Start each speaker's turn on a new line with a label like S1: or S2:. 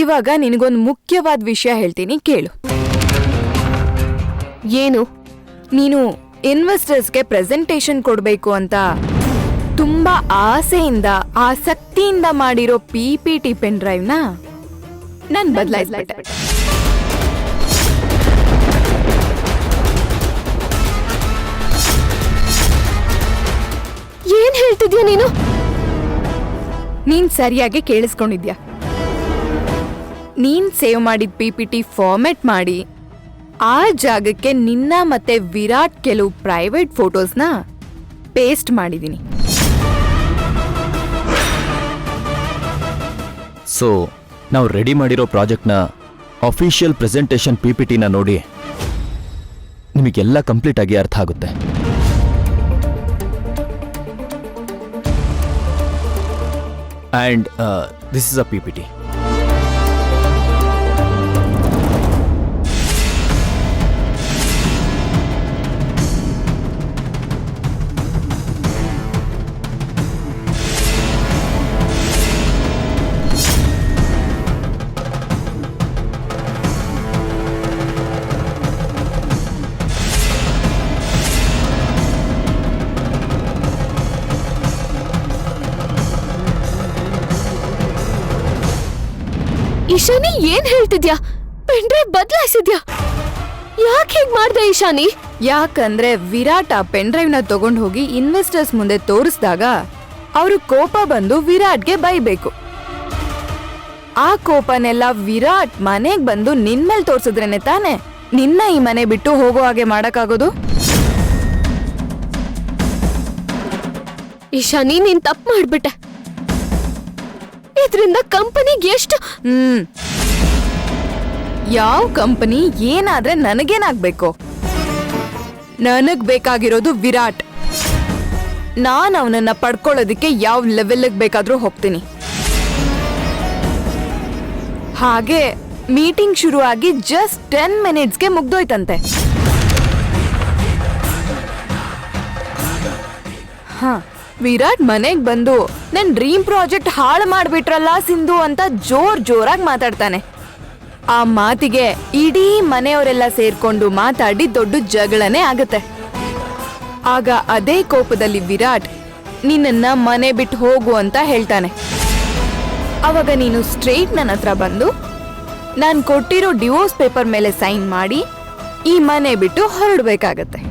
S1: ಇವಾಗ ನಿನಗೊಂದು ಮುಖ್ಯವಾದ ವಿಷಯ ಹೇಳ್ತೀನಿ ಕೇಳು.
S2: ಏನು?
S1: ನೀನು ಇನ್ವೆಸ್ಟರ್ಸ್ಗೆ ಪ್ರೆಸೆಂಟೇಶನ್ ಕೊಡ್ಬೇಕು ಅಂತ ತುಂಬಾ ಆಸೆಯಿಂದ ಆಸಕ್ತಿಯಿಂದ ಮಾಡಿರೋ PPT ಪೆನ್ ಡ್ರೈವ್ನ ನಾನು ಬದಲಾಯಿಸ್ಬಿಟ್ಟೆ.
S2: ಏನ್ ಹೇಳ್ತಿದ್ಯಾ ನೀನು?
S1: ನೀನ್ ಸರಿಯಾಗಿ ಕೇಳಿಸ್ಕೊಂಡಿದ್ಯಾ? ನೀನ್ ಸೇವ್ ಮಾಡಿದ PPT ಫಾರ್ಮೆಟ್ ಮಾಡಿ ಆ ಜಾಗಕ್ಕೆ ನಿನ್ನ ಮತ್ತೆ ವಿರಾಟ್ ಕೆಲವು ಪ್ರೈವೇಟ್ ಫೋಟೋಸ್ನ ಪೇಸ್ಟ್ ಮಾಡಿದೀನಿ.
S3: ಸೊ ನಾವು ರೆಡಿ ಮಾಡಿರೋ ಪ್ರಾಜೆಕ್ಟ್ನ ಅಫಿಷಿಯಲ್ ಪ್ರೆಸೆಂಟೇಷನ್ PPTನ ನೋಡಿ ನಿಮಗೆಲ್ಲ ಕಂಪ್ಲೀಟ್ ಆಗಿ ಅರ್ಥ ಆಗುತ್ತೆ. And this is a PPT.
S2: Ishani, ಏನ್ ಹೇಳ್ತಿದ್ಯಾ? ಪೆನ್ ಡ್ರೈವ್ ಬದಲಾಯಿಸಿದ್ಯಾ? ಯಾಕೆ ಹೀಗ್ ಮಾಡ್ದೆ ಈಶಾನಿ?
S1: ಯಾಕಂದ್ರೆ ವಿರಾಟ್ ಆ ಪೆನ್ ಡ್ರೈವ್ನ ತಗೊಂಡ್ ಹೋಗಿ ಇನ್ವೆಸ್ಟರ್ಸ್ ಮುಂದೆ ತೋರಿಸಿದಾಗ ಅವರು ಕೋಪ ಬಂದು ವಿರಾಟ್ಗೆ ಬೈಬೇಕು. ಆ ಕೋಪನೆಲ್ಲ ವಿರಾಟ್ ಮನೆಗ್ ಬಂದು ನಿನ್ ಮೇಲೆ ತೋರ್ಸಿದ್ರೇನೆ ತಾನೆ ನಿನ್ನ ಈ ಮನೆ ಬಿಟ್ಟು ಹೋಗೋ ಹಾಗೆ ಮಾಡಕ್ಕಾಗೋದು?
S2: ಈಶಾನಿ, ನೀನ್ ತಪ್ಪು ಮಾಡ್ಬಿಟ್ಟೆ. ಇದ್ರಿಂದ ಕಂಪನಿಗೆ ಎಷ್ಟು
S1: ಯಾವ ಕಂಪನಿ ಏನಾದ್ರೆ ನನಗೇನಾಗ್ಬೇಕು? ನನಗ್ ಬೇಕಾಗಿರೋದು ವಿರಾಟ್. ನಾನ್ ಅವನನ್ನ ಪಡ್ಕೊಳ್ಳೋದಿಕ್ಕೆ ಯಾವ ಲೆವೆಲ್ಗೆ ಬೇಕಾದ್ರೂ ಹೋಗ್ತೀನಿ. ಹಾಗೆ ಮೀಟಿಂಗ್ ಶುರು ಆಗಿ ಜಸ್ಟ್ 10 ಮಿನಿಟ್ಸ್ಗೆ ಮುಗ್ದೋಯ್ತಂತೆ. ವಿರಾಟ್ ಮನೆಗ್ ಬಂದು ನನ್ ಡ್ರೀಮ್ ಪ್ರಾಜೆಕ್ಟ್ ಹಾಳು ಮಾಡ್ಬಿಟ್ರಲ್ಲ ಸಿಂಧು ಅಂತ ಜೋರಾಗಿ ಮಾತಾಡ್ತಾನೆ. ಆ ಮಾತಿಗೆ ಇಡೀ ಮನೆಯವರೆಲ್ಲ ಸೇರ್ಕೊಂಡು ಮಾತಾಡಿ ದೊಡ್ಡ ಜಗಳನೇ ಆಗತ್ತೆ. ಆಗ ಅದೇ ಕೋಪದಲ್ಲಿ ವಿರಾಟ್ ನಿನ್ನನ್ನ ಮನೆ ಬಿಟ್ಟು ಹೋಗು ಅಂತ ಹೇಳ್ತಾನೆ. ಅವಾಗ ನೀನು ಸ್ಟ್ರೈಟ್ ನನ್ನ ಹತ್ರ ಬಂದು ನಾನ್ ಕೊಟ್ಟಿರೋ ಡಿವೋರ್ಸ್ ಪೇಪರ್ ಮೇಲೆ ಸೈನ್ ಮಾಡಿ ಈ ಮನೆ ಬಿಟ್ಟು ಹೊರಡ್ಬೇಕಾಗತ್ತೆ.